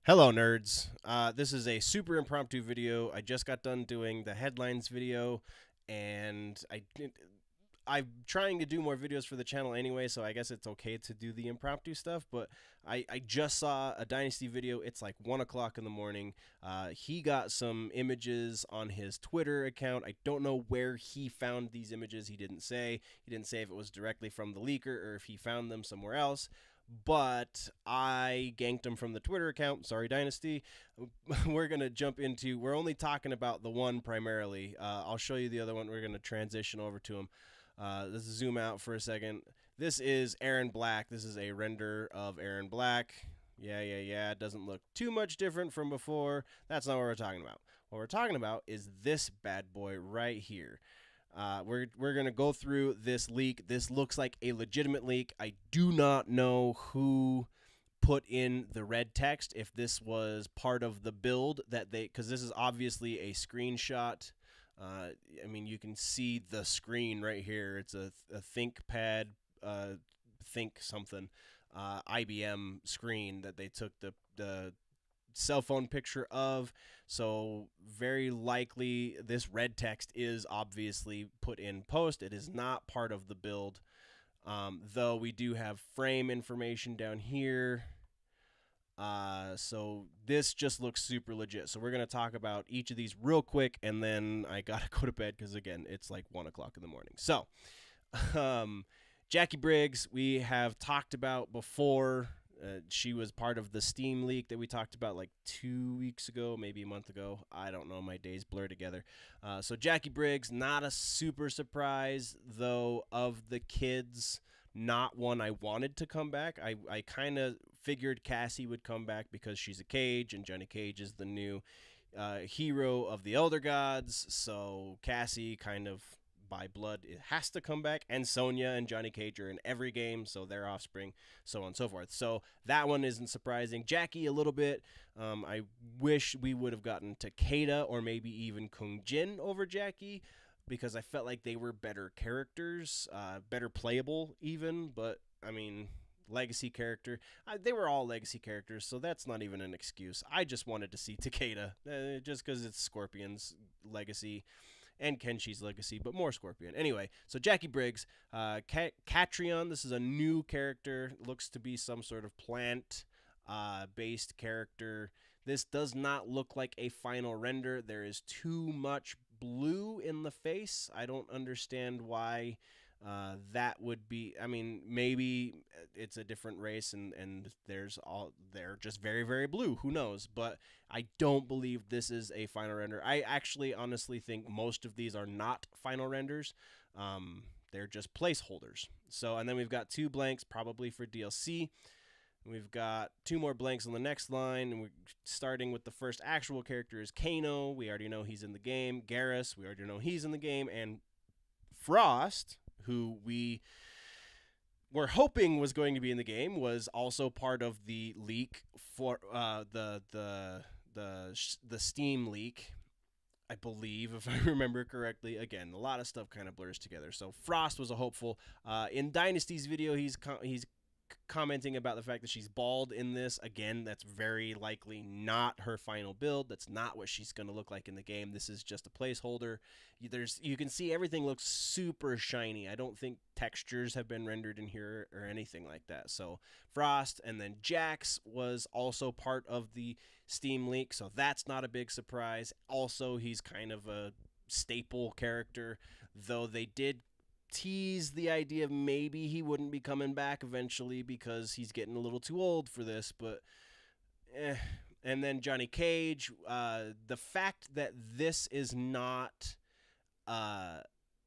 Hello, nerds. This is a super impromptu video. I just got done doing the headlines video, and I'm trying to do more videos for the channel anyway, so I guess it's okay to do the impromptu stuff. But I just saw a Dynasty video. It's like 1 o'clock in the morning. He got some images on his Twitter account. I don't know where he found these images. He didn't say. He didn't say if it was directly from the leaker or if he found them somewhere else, but I ganked him from the Twitter account. Sorry, Dynasty. We're going to jump into, we're only talking about the one primarily. I'll show you the other one. We're going to transition over to him. Let's zoom out for a second. This is Aaron Black. This is a render of Aaron Black. Yeah. It doesn't look too much different from before. That's not what we're talking about. What we're talking about is this bad boy right here. We're gonna go through this leak. This looks like a legitimate leak. I do not know who put in the red text, if this was part of the build that they, because this is obviously a screenshot. I mean, you can see the screen right here. It's a ThinkPad, Think something, IBM screen that they took the cell phone picture of. So very likely this red text is obviously put in post. It is not part of the build, though we do have frame information down here. So this just looks super legit. So we're going to talk about each of these real quick, and then I got to go to bed because, again, it's like 1 o'clock in the morning. So Jackie Briggs, we have talked about before. She was part of the Steam leak that we talked about like 2 weeks ago, maybe a month ago. I don't know. My days blur together. So Jackie Briggs, not a super surprise, though, of the kids. Not one I wanted to come back. I kind of figured Cassie would come back because she's a Cage, and Johnny Cage is the new hero of the Elder Gods. So Cassie kind of by blood, it has to come back. And Sonya and Johnny Cage are in every game, so their offspring, so on and so forth. So that one isn't surprising. Jackie, a little bit. I wish we would have gotten Takeda or maybe even Kung Jin over Jackie, because I felt like they were better characters, better playable even. But I mean, legacy character. They were all legacy characters, so that's not even an excuse. I just wanted to see Takeda, just because it's Scorpion's legacy and Kenshi's legacy, but more Scorpion. Anyway, so Jackie Briggs, Catrion, this is a new character. Looks to be some sort of plant based character. This does not look like a final render. There is too much blue in the face. I don't understand why that would be. I mean, maybe it's a different race, and they're just very, very blue. Who knows? But I don't believe this is a final render. I actually honestly think most of these are not final renders. They're just placeholders. So, and then we've got 2 blanks probably for DLC. We've got 2 more blanks on the next line, and we're starting with the first actual character is Kano. We already know he's in the game. Garrus, we already know he's in the game. And Frost, who we were hoping was going to be in the game, was also part of the leak for the Steam leak, I believe, if I remember correctly. Again, a lot of stuff kind of blurs together. So Frost was a hopeful. In Dynasty's video, he's commenting about the fact that she's bald in this. Again, that's very likely not her final build. That's not what she's going to look like in the game. This is just a placeholder. You can see everything looks super shiny. I don't think textures have been rendered in here or anything like that. So Frost, and then Jax was also part of the Steam leak, so that's not a big surprise. Also, he's kind of a staple character, though they did tease the idea of maybe he wouldn't be coming back eventually because he's getting a little too old for this, but And then Johnny Cage, the fact that this is not a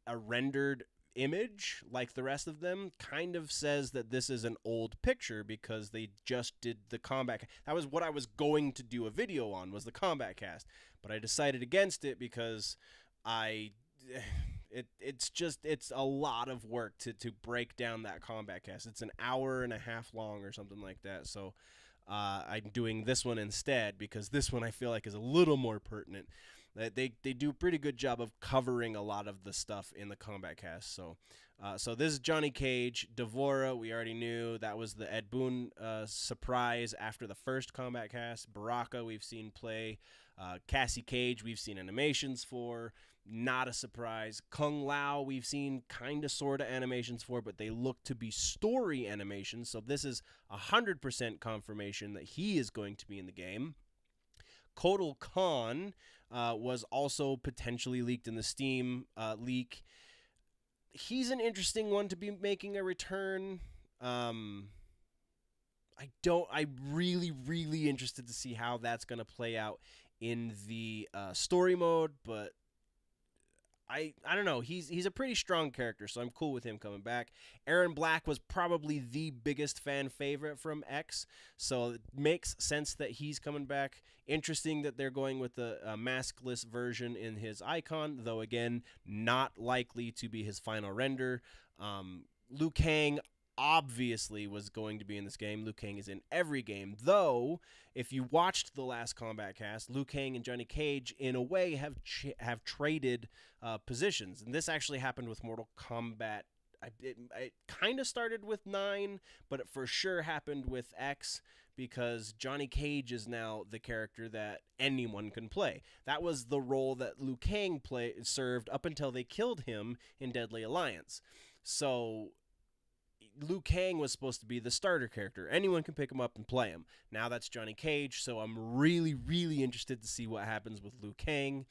rendered image like the rest of them kind of says that this is an old picture, because they just did the combat. That was what I was going to do a video on, was the combat cast, but I decided against it because it's a lot of work to break down that combat cast. It's an hour and a half long or something like that. So I'm doing this one instead, because this one I feel like is a little more pertinent. They do a pretty good job of covering a lot of the stuff in the Kombat cast. So this is Johnny Cage. Devora, we already knew. That was the Ed Boon surprise after the first Kombat cast. Baraka, we've seen play. Cassie Cage, we've seen animations for. Not a surprise. Kung Lao, we've seen kind of sort of animations for, but they look to be story animations. So this is 100% confirmation that he is going to be in the game. Kotal Khan was also potentially leaked in the Steam leak. He's an interesting one to be making a return. I'm really interested to see how that's going to play out in the story mode, but I don't know. He's a pretty strong character, so I'm cool with him coming back. Aaron Black was probably the biggest fan favorite from X, so it makes sense that he's coming back. Interesting that they're going with the maskless version in his icon, though again, not likely to be his final render. Liu Kang obviously was going to be in this game. Liu Kang is in every game, though if you watched the last Kombat cast, Liu Kang and Johnny Cage in a way have traded positions, and this actually happened with Mortal Kombat. It kind of started with 9, but it for sure happened with X, because Johnny Cage is now the character that anyone can play. That was the role that Liu Kang served up until they killed him in Deadly Alliance. So Liu Kang was supposed to be the starter character. Anyone can pick him up and play him. Now that's Johnny Cage, so I'm really, really interested to see what happens with Liu Kang.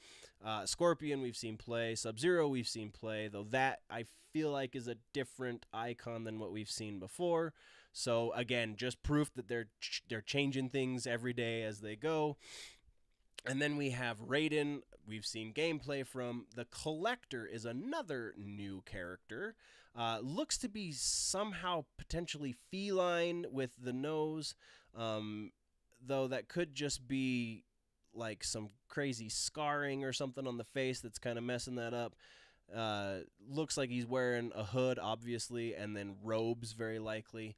Scorpion, we've seen play. Sub-Zero, we've seen play, though that I feel like is a different icon than what we've seen before. So again, just proof that they're changing things every day as they go. And then we have Raiden. We've seen gameplay from. The Collector is another new character. Looks to be somehow potentially feline with the nose, though that could just be like some crazy scarring or something on the face that's kind of messing that up. Looks like he's wearing a hood, obviously, and then robes, very likely.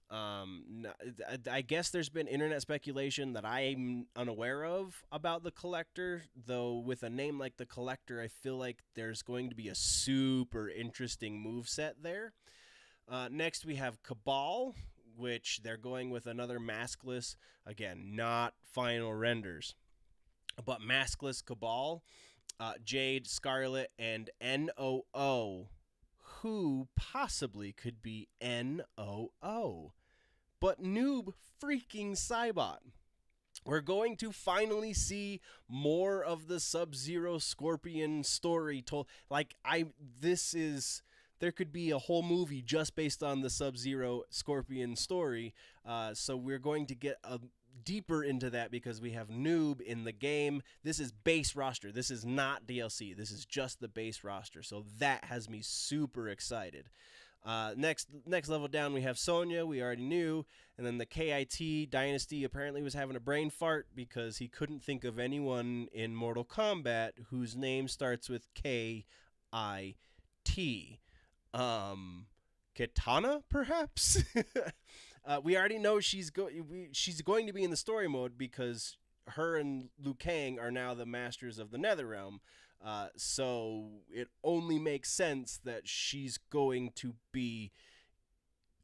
I guess there's been internet speculation that I'm unaware of about the Collector, though with a name like the Collector, I feel like there's going to be a super interesting moveset there. Next, we have Cabal, which they're going with another maskless, again, not final renders, but maskless Cabal, Jade, Scarlet, and NOO. Who possibly could be NOO? But Noob freaking Cybot. We're going to finally see more of the Sub-Zero Scorpion story told. There could be a whole movie just based on the Sub-Zero Scorpion story. So we're going to get deeper into that because we have Noob in the game. This is base roster. This is not DLC. This is just the base roster. So that has me super excited. Next level down, we have Sonya. We already knew. And then the KIT Dynasty apparently was having a brain fart because he couldn't think of anyone in Mortal Kombat whose name starts with KIT. Kitana, perhaps? We already know she's going to be in the story mode because her and Liu Kang are now the masters of the Netherrealm. So it only makes sense that she's going to be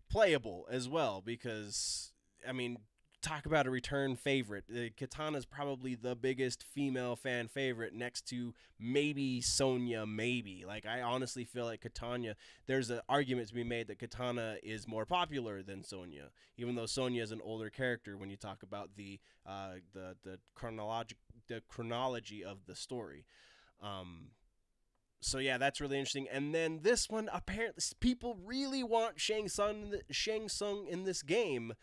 playable as well because, I mean, talk about a return favorite. Kitana's probably the biggest female fan favorite next to maybe Sonya, maybe. Like, I honestly feel like Kitana, there's an argument to be made that Kitana is more popular than Sonya, even though Sonya is an older character when you talk about the chronology of the story. So yeah, that's really interesting. And then this one, apparently people really want Shang Tsung in this game.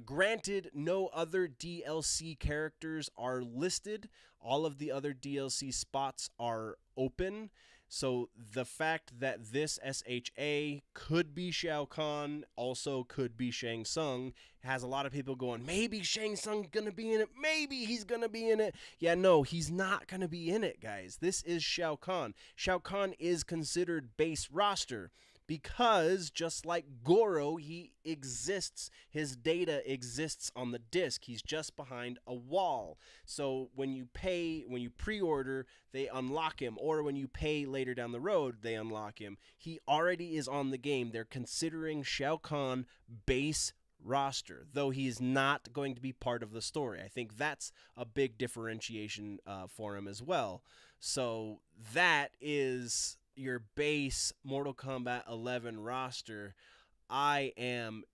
Granted, no other DLC characters are listed. All of the other DLC spots are open. So the fact that this SHA could be Shao Kahn, also could be Shang Tsung, has a lot of people going, maybe Shang Tsung's going to be in it. Maybe he's going to be in it. Yeah, no, he's not going to be in it, guys. This is Shao Kahn. Shao Kahn is considered base roster. because just like Goro, he exists. His data exists on the disc. He's just behind a wall. So when you pre-order, they unlock him, or when you pay later down the road, they unlock him. He already is on the game. They're considering Shao Kahn base roster, though he is not going to be part of the story. I think that's a big differentiation for him as well. So that is your base Mortal Kombat 11 roster. I am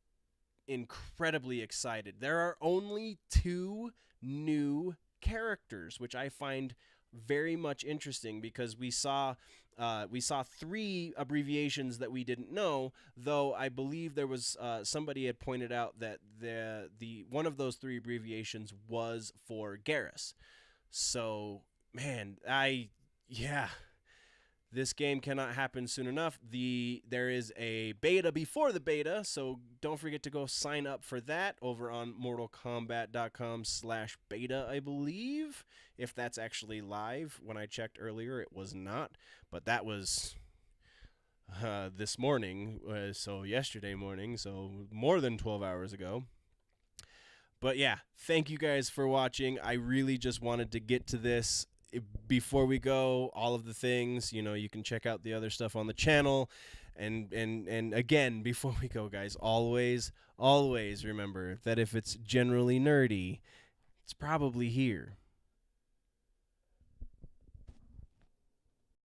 incredibly excited. There are only 2 new characters, which I find very much interesting because we saw 3 abbreviations that we didn't know, though I believe there was somebody had pointed out that the one of those 3 abbreviations was for Garrus. So, man, this game cannot happen soon enough. There is a beta before the beta, so don't forget to go sign up for that over on mortalkombat.com/beta, I believe. If that's actually live. When I checked earlier, it was not. But that was this morning, so yesterday morning, so more than 12 hours ago. But yeah, thank you guys for watching. I really just wanted to get to this. Before we go, all of the things, you can check out the other stuff on the channel. And again, before we go, guys, always remember that if it's generally nerdy, it's probably here.